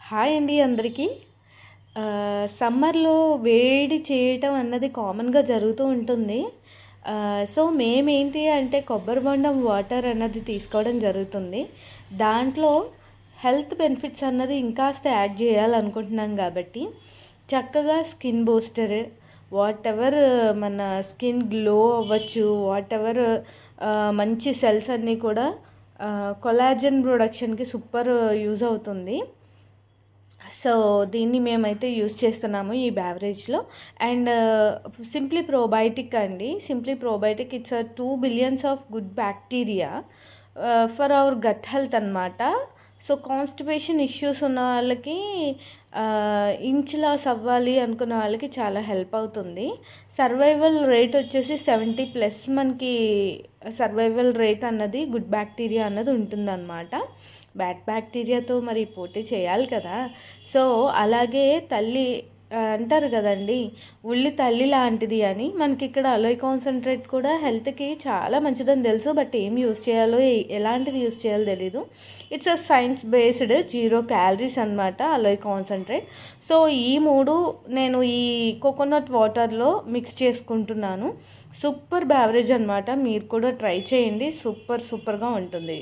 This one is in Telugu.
హాయ్ అండి అందరికీ. సమ్మర్లో వేడి చేయటం అన్నది కామన్గా జరుగుతూ ఉంటుంది. సో మేమేంటి అంటే కొబ్బరి బొండం వాటర్ అన్నది తీసుకోవడం జరుగుతుంది. దాంట్లో హెల్త్ బెనిఫిట్స్ అన్నది ఇంకాస్త యాడ్ చేయాలనుకుంటున్నాం కాబట్టి చక్కగా స్కిన్ బూస్టర్, వాట్ ఎవర్ మన స్కిన్ గ్లో అవ్వచ్చు, వాట్ ఎవర్ మంచి సెల్స్ అన్నీ కూడా కొలాజన్ ప్రొడక్షన్కి సూపర్ యూజ్ అవుతుంది. సో దీన్ని మేమైతే యూస్ చేస్తున్నాము ఈ బ్యావరేజ్లో. అండ్ సింప్లీ ప్రోబయోటిక్ అండి. Simply probiotic it's 2 billions of good bacteria for our gut health అనమాట. సో కాన్స్టిపేషన్ ఇష్యూస్ ఉన్న వాళ్ళకి, ఇంచ్ లాస్ అవ్వాలి అనుకున్న వాళ్ళకి చాలా హెల్ప్ అవుతుంది. సర్వైవల్ రేట్ వచ్చేసి 70+ మనకి సర్వైవల్ రేట్ అన్నది గుడ్ బ్యాక్టీరియా అన్నది ఉంటుందన్నమాట. బ్యాడ్ బ్యాక్టీరియాతో మరి పోటీ చేయాలి కదా. సో అలాగే తల్లి అంటారు కదండి, ఉల్లి తల్లి లాంటిది అని. మనకి ఇక్కడ అలోయ్ కాన్సన్ట్రేట్ కూడా హెల్త్కి చాలా మంచిదని తెలుసు, బట్ ఏం యూస్ చేయాలో ఎలాంటిది యూస్ చేయాలో తెలీదు. It's a science based 0 calories అనమాట అలోయ్ కాన్సన్ట్రేట్. సో ఈ 3 నేను ఈ కోకోనట్ వాటర్లో మిక్స్ చేసుకుంటున్నాను. సూపర్ బ్యావరేజ్ అనమాట. మీరు కూడా ట్రై చేయండి, సూపర్గా ఉంటుంది.